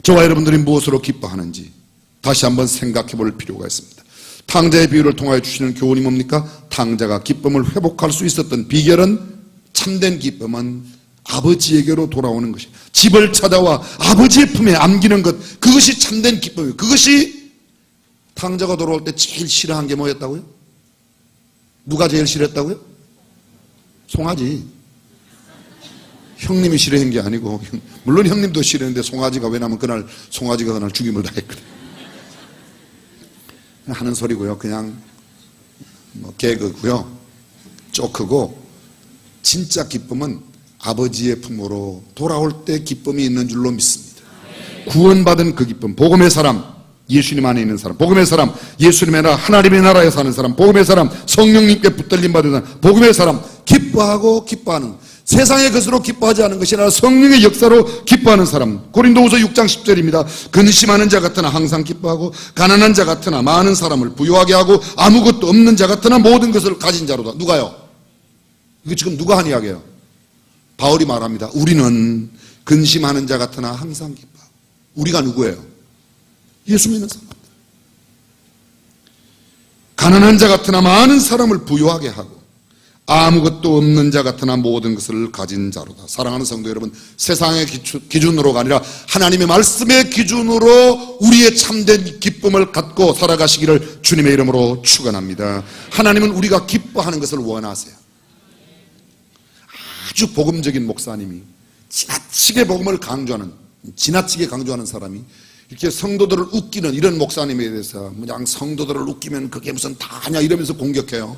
저와 여러분들이 무엇으로 기뻐하는지 다시 한번 생각해 볼 필요가 있습니다. 탕자의 비유를 통하여 주시는 교훈이 뭡니까? 탕자가 기쁨을 회복할 수 있었던 비결은, 참된 기쁨은 아버지에게로 돌아오는 것이, 집을 찾아와 아버지의 품에 안기는 것, 그것이 참된 기쁨이에요. 그것이 탕자가 돌아올 때 제일 싫어한 게 뭐였다고요? 누가 제일 싫어했다고요? 송아지. 형님이 싫어한 게 아니고, 물론 형님도 싫어했는데 송아지가, 왜냐하면 그날 송아지가 그날 죽임을 당했거든요. 하는 소리고요. 그냥 개그고요. 조크고, 진짜 기쁨은 아버지의 품으로 돌아올 때 기쁨이 있는 줄로 믿습니다. 구원받은 그 기쁨, 복음의 사람, 예수님 안에 있는 사람, 복음의 사람, 예수님의 나라, 하나님의 나라에 사는 사람, 복음의 사람, 성령님께 붙들림 받은 사람, 복음의 사람, 기뻐하고 기뻐하는, 세상의 것으로 기뻐하지 않은 것이 아니라 성령의 역사로 기뻐하는 사람. 고린도후서 6장 10절입니다. 근심하는 자 같으나 항상 기뻐하고, 가난한 자 같으나 많은 사람을 부유하게 하고, 아무것도 없는 자 같으나 모든 것을 가진 자로다. 누가요? 이거 지금 누가 한 이야기예요? 바울이 말합니다. 우리는 근심하는 자 같으나 항상 기뻐하고. 우리가 누구예요? 예수 믿는 사람들. 가난한 자 같으나 많은 사람을 부유하게 하고, 아무것도 없는 자 같으나 모든 것을 가진 자로다. 사랑하는 성도 여러분, 세상의 기준으로가 아니라 하나님의 말씀의 기준으로 우리의 참된 기쁨을 갖고 살아가시기를 주님의 이름으로 축원합니다. 하나님은 우리가 기뻐하는 것을 원하세요. 아주 복음적인 목사님이, 지나치게 복음을 강조하는, 지나치게 강조하는 사람이 이렇게 성도들을 웃기는 이런 목사님에 대해서 그냥 성도들을 웃기면 그게 무슨 다냐 이러면서 공격해요.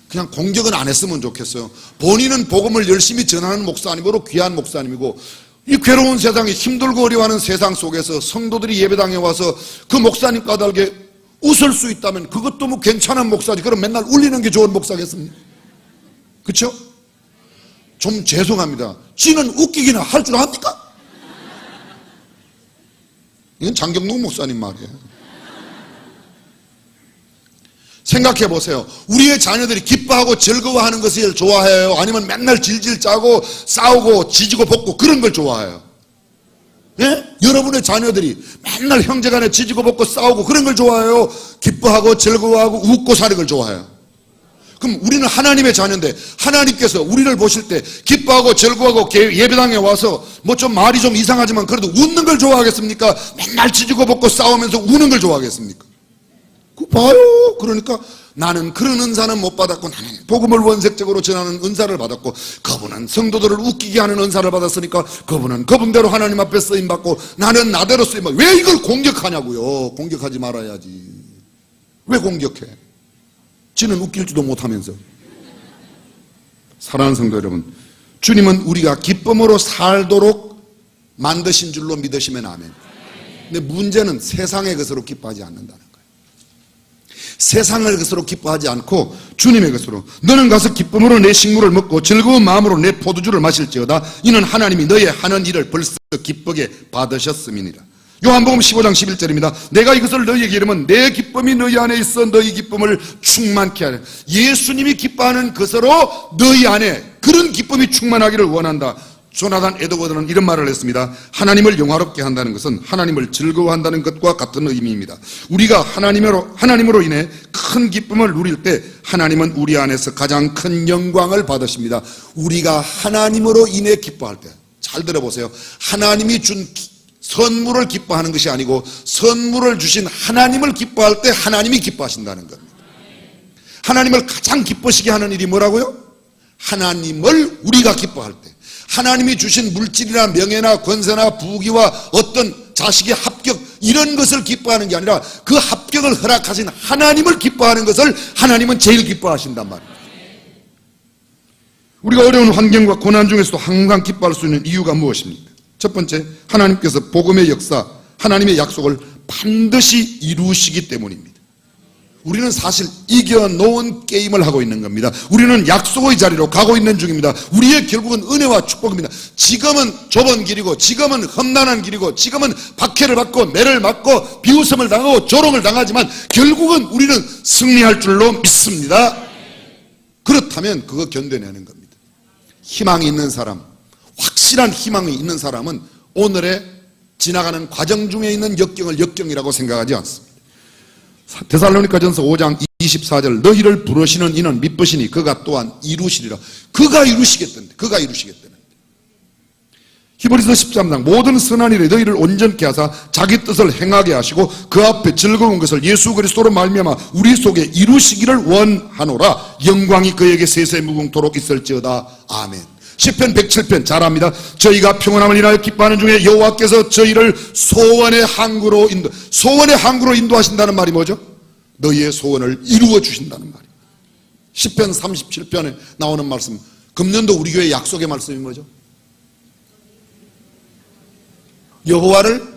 그냥 공격은 안 했으면 좋겠어요. 본인은 복음을 열심히 전하는 목사님으로 귀한 목사님이고, 이 괴로운 세상에 힘들고 어려워하는 세상 속에서 성도들이 예배당에 와서 그 목사님 까닭에 웃을 수 있다면 그것도 뭐 괜찮은 목사지. 그럼 맨날 울리는 게 좋은 목사겠습니까? 그렇죠? 좀 죄송합니다. 지는 웃기기나 할 줄 압니까? 이건 장경동 목사님 말이에요. 생각해 보세요. 우리의 자녀들이 기뻐하고 즐거워하는 것을 좋아해요? 아니면 맨날 질질 짜고 싸우고 지지고 볶고 그런 걸 좋아해요? 예? 여러분의 자녀들이 맨날 형제간에 지지고 볶고 싸우고 그런 걸 좋아해요? 기뻐하고 즐거워하고 웃고 사는 걸 좋아해요? 그럼 우리는 하나님의 자녀인데 하나님께서 우리를 보실 때 기뻐하고 즐거워하고 예배당에 와서 뭐 좀 말이 좀 이상하지만 그래도 웃는 걸 좋아하겠습니까? 맨날 지지고 볶고 싸우면서 우는 걸 좋아하겠습니까? 그 봐요. 그러니까 나는 그런 은사는 못 받았고, 나는 복음을 원색적으로 전하는 은사를 받았고, 그분은 성도들을 웃기게 하는 은사를 받았으니까 그분은 그분대로 하나님 앞에 쓰임받고 나는 나대로 쓰임받고. 왜 이걸 공격하냐고요. 공격하지 말아야지. 왜 공격해? 지는 웃길지도 못하면서. 사랑하는 성도 여러분, 주님은 우리가 기쁨으로 살도록 만드신 줄로 믿으시면 아멘. 근데 문제는 세상의 것으로 기뻐하지 않는다는 거예요. 세상의 것으로 기뻐하지 않고 주님의 것으로, 너는 가서 기쁨으로 내 식물을 먹고 즐거운 마음으로 내 포도주를 마실지어다. 이는 하나님이 너의 하는 일을 벌써 기쁘게 받으셨음이니라. 요한복음 15장 11절입니다. 내가 이것을 너희에게 이르면 내 기쁨이 너희 안에 있어 너희 기쁨을 충만케 하려. 예수님이 기뻐하는 것으로 너희 안에 그런 기쁨이 충만하기를 원한다. 조나단 에드워드는 이런 말을 했습니다. 하나님을 영화롭게 한다는 것은 하나님을 즐거워한다는 것과 같은 의미입니다. 우리가 하나님으로 인해 큰 기쁨을 누릴 때 하나님은 우리 안에서 가장 큰 영광을 받으십니다. 우리가 하나님으로 인해 기뻐할 때, 잘 들어보세요. 하나님이 준 선물을 기뻐하는 것이 아니고 선물을 주신 하나님을 기뻐할 때 하나님이 기뻐하신다는 겁니다. 하나님을 가장 기쁘시게 하는 일이 뭐라고요? 하나님을 우리가 기뻐할 때, 하나님이 주신 물질이나 명예나 권세나 부귀와 어떤 자식의 합격, 이런 것을 기뻐하는 게 아니라 그 합격을 허락하신 하나님을 기뻐하는 것을 하나님은 제일 기뻐하신단 말입니다. 우리가 어려운 환경과 고난 중에서도 항상 기뻐할 수 있는 이유가 무엇입니까? 첫 번째, 하나님께서 복음의 역사, 하나님의 약속을 반드시 이루시기 때문입니다. 우리는 사실 이겨놓은 게임을 하고 있는 겁니다. 우리는 약속의 자리로 가고 있는 중입니다. 우리의 결국은 은혜와 축복입니다. 지금은 좁은 길이고, 지금은 험난한 길이고, 지금은 박해를 받고 매를 맞고 비웃음을 당하고 조롱을 당하지만 결국은 우리는 승리할 줄로 믿습니다. 그렇다면 그거 견뎌내는 겁니다. 희망이 있는 사람, 확실한 희망이 있는 사람은 오늘의 지나가는 과정 중에 있는 역경을 역경이라고 생각하지 않습니다. 데살로니가전서 5장 24절 너희를 부르시는 이는 미쁘시니 그가 또한 이루시리라. 그가 이루시겠던데. 그가 이루시겠다는데. 히브리서 13장 모든 선한 일에 너희를 온전케 하사 자기 뜻을 행하게 하시고 그 앞에 즐거운 것을 예수 그리스도로 말미암아 우리 속에 이루시기를 원하노라. 영광이 그에게 세세 무궁토록 있을지어다. 아멘. 시편 107편 잘합니다. 저희가 평안함을 인하여 기뻐하는 중에 여호와께서 저희를 소원의 항구로 인도하신다는 말이 뭐죠? 너희의 소원을 이루어 주신다는 말이에요. 시편 37편에 나오는 말씀, 금년도 우리 교회 약속의 말씀이 뭐죠? 여호와를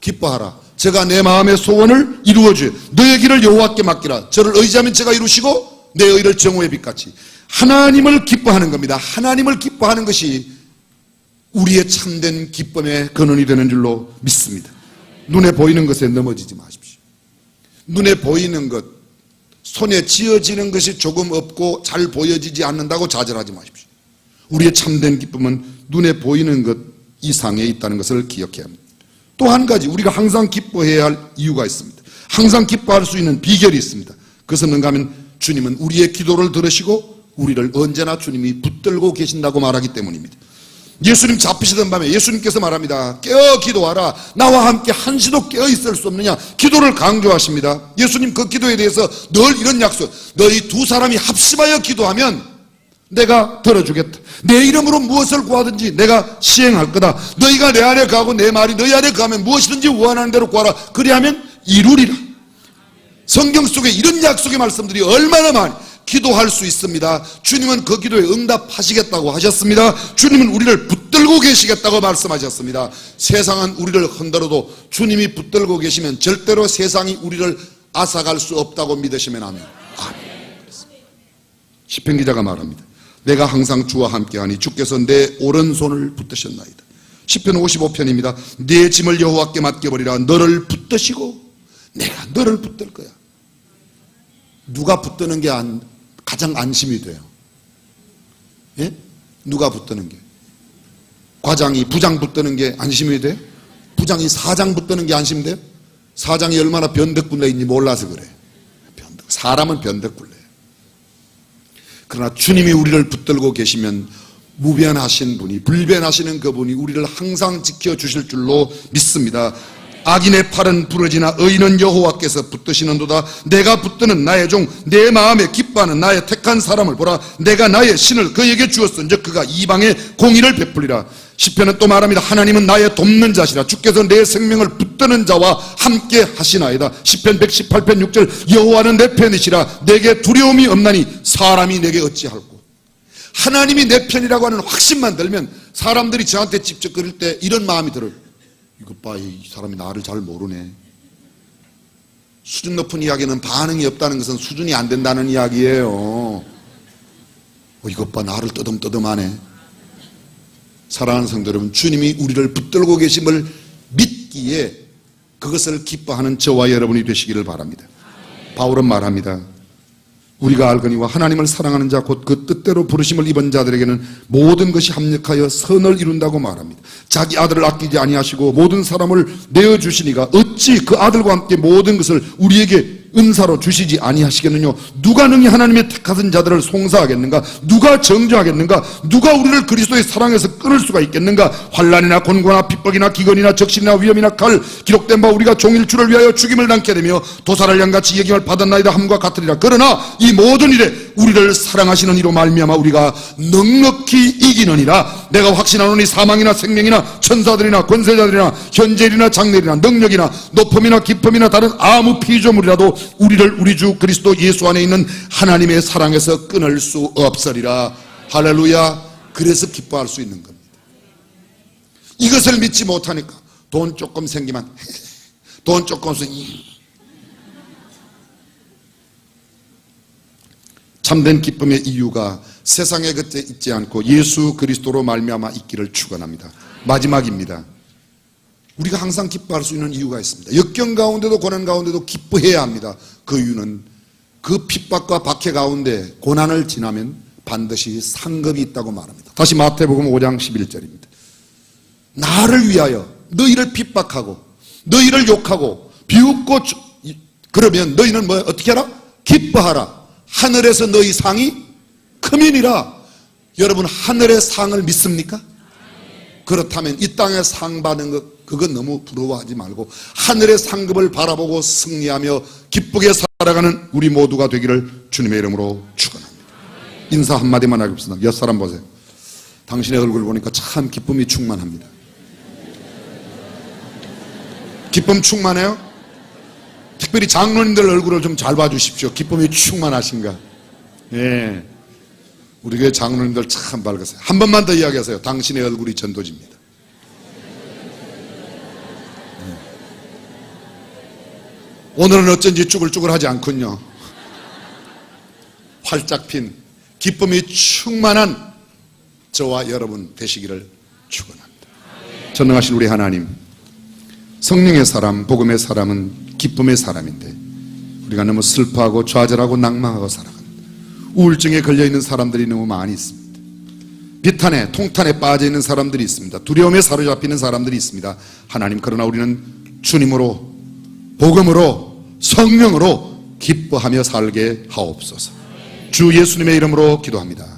기뻐하라. 제가 내 마음의 소원을 이루어 주요. 너의 길을 여호와께 맡기라. 저를 의지하면 제가 이루시고 내 의를 정오의 빛같이. 하나님을 기뻐하는 겁니다. 하나님을 기뻐하는 것이 우리의 참된 기쁨의 근원이 되는 줄로 믿습니다. 눈에 보이는 것에 넘어지지 마십시오. 눈에 보이는 것, 손에 쥐어지는 것이 조금 없고 잘 보여지지 않는다고 좌절하지 마십시오. 우리의 참된 기쁨은 눈에 보이는 것 이상에 있다는 것을 기억해야 합니다. 또 한 가지 우리가 항상 기뻐해야 할 이유가 있습니다. 항상 기뻐할 수 있는 비결이 있습니다. 그것은 뭔가 하면 주님은 우리의 기도를 들으시고 우리를 언제나 주님이 붙들고 계신다고 말하기 때문입니다. 예수님 잡히시던 밤에 예수님께서 말합니다. 깨어 기도하라. 나와 함께 한시도 깨어 있을 수 없느냐. 기도를 강조하십니다. 예수님 그 기도에 대해서 늘 이런 약속, 너희 두 사람이 합심하여 기도하면 내가 들어주겠다. 내 이름으로 무엇을 구하든지 내가 시행할 거다. 너희가 내 안에 가고 내 말이 너희 안에 가면 무엇이든지 원하는 대로 구하라. 그리하면 이루리라. 성경 속에 이런 약속의 말씀들이 얼마나 많이 기도할 수 있습니다. 주님은 그 기도에 응답하시겠다고 하셨습니다. 주님은 우리를 붙들고 계시겠다고 말씀하셨습니다. 세상은 우리를 흔들어도 주님이 붙들고 계시면 절대로 세상이 우리를 앗아갈 수 없다고 믿으시면 아멘. 아멘. 시편 기자가 말합니다. 내가 항상 주와 함께하니 주께서 내 오른손을 붙드셨나이다. 시편 55편입니다. 내 짐을 여호와께 맡겨버리라. 너를 붙드시고 내가 너를 붙들 거야. 누가 붙드는 게 가장 안심이 돼요? 예? 누가 붙드는 게? 과장이 부장 붙드는 게 안심이 돼요? 부장이 사장 붙드는 게 안심이 돼요? 사장이 얼마나 변덕굴레인지 몰라서 그래요. 사람은 변덕굴레예요. 그러나 주님이 우리를 붙들고 계시면 무변하신 분이, 불변하시는 그분이 우리를 항상 지켜주실 줄로 믿습니다. 악인의 팔은 부러지나 의인은 여호와께서 붙드시는도다. 내가 붙드는 나의 종, 내 마음에 기뻐하는 나의 택한 사람을 보라. 내가 나의 신을 그에게 주었은즉 그가 이방에 공의를 베풀리라. 시편은 또 말합니다. 하나님은 나의 돕는 자시라. 주께서 내 생명을 붙드는 자와 함께 하시나이다. 시편 118편 6절 여호와는 내 편이시라. 내게 두려움이 없나니 사람이 내게 어찌할꼬. 하나님이 내 편이라고 하는 확신만 들면 사람들이 저한테 찝쩍거릴 때 이런 마음이 들어요. 이것 봐, 이 사람이 나를 잘 모르네. 수준 높은 이야기는 반응이 없다는 것은 수준이 안 된다는 이야기예요. 이것 봐, 나를 떠듬떠듬하네. 사랑하는 성도 여러분, 주님이 우리를 붙들고 계심을 믿기에 그것을 기뻐하는 저와 여러분이 되시기를 바랍니다. 바울은 말합니다. 우리가 알거니와 하나님을 사랑하는 자 곧 그 뜻대로 부르심을 입은 자들에게는 모든 것이 합력하여 선을 이룬다고 말합니다. 자기 아들을 아끼지 아니하시고 모든 사람을 내어주시니가 어찌 그 아들과 함께 모든 것을 우리에게 은사로 주시지 아니하시겠느냐. 누가 능히 하나님의 택하신 자들을 송사하겠는가. 누가 정죄하겠는가. 누가 우리를 그리스도의 사랑에서 끊을 수가 있겠는가. 환난이나 곤고나 핍박이나 기근이나 적신이나 위험이나 칼 기록된 바 우리가 종일 주를 위하여 죽임을 당케 되며 도살할 양같이 예경을 받았나이다 함과 같으리라. 그러나 이 모든 일에 우리를 사랑하시는 이로 말미암아 우리가 넉넉히 이기느니라. 내가 확신하노니 사망이나 생명이나 천사들이나 권세자들이나 현재일이나 장래일이나 능력이나 높음이나 깊음이나 다른 아무 피조물이라도 우리를 우리 주 그리스도 예수 안에 있는 하나님의 사랑에서 끊을 수 없으리라. 할렐루야. 그래서 기뻐할 수 있는 겁니다. 이것을 믿지 못하니까 돈 조금 생기면 돈 조금 생기면 참된 기쁨의 이유가 세상의 곁에 있지 않고 예수 그리스도로 말미암아 있기를 축원합니다. 마지막입니다. 우리가 항상 기뻐할 수 있는 이유가 있습니다. 역경 가운데도 고난 가운데도 기뻐해야 합니다. 그 이유는 그 핍박과 박해 가운데 고난을 지나면 반드시 상급이 있다고 말합니다. 다시 마태복음 5장 11절입니다. 나를 위하여 너희를 핍박하고 너희를 욕하고 비웃고 그러면 너희는 뭐 어떻게 하라? 기뻐하라. 하늘에서 너희 상이 크민이라. 여러분 하늘의 상을 믿습니까? 그렇다면 이 땅에 상 받는 것 그건 너무 부러워하지 말고 하늘의 상급을 바라보고 승리하며 기쁘게 살아가는 우리 모두가 되기를 주님의 이름으로 축원합니다. 인사 한마디만 하겠습니다. 옆 사람 보세요. 당신의 얼굴 보니까 참 기쁨이 충만합니다. 기쁨 충만해요? 특별히 장로님들 얼굴을 좀 잘 봐주십시오. 기쁨이 충만하신가? 예. 우리 교회 장로님들 참 밝으세요. 한 번만 더 이야기하세요. 당신의 얼굴이 전도지입니다. 오늘은 어쩐지 쭈글쭈글하지 않군요. 활짝 핀 기쁨이 충만한 저와 여러분 되시기를 축원합니다. 전능하신 우리 하나님, 성령의 사람, 복음의 사람은 기쁨의 사람인데 우리가 너무 슬퍼하고 좌절하고 낭망하고 살아간다. 우울증에 걸려있는 사람들이 너무 많이 있습니다. 비탄에 통탄에 빠져있는 사람들이 있습니다. 두려움에 사로잡히는 사람들이 있습니다. 하나님, 그러나 우리는 주님으로, 복음으로, 성령으로 기뻐하며 살게 하옵소서. 주 예수님의 이름으로 기도합니다.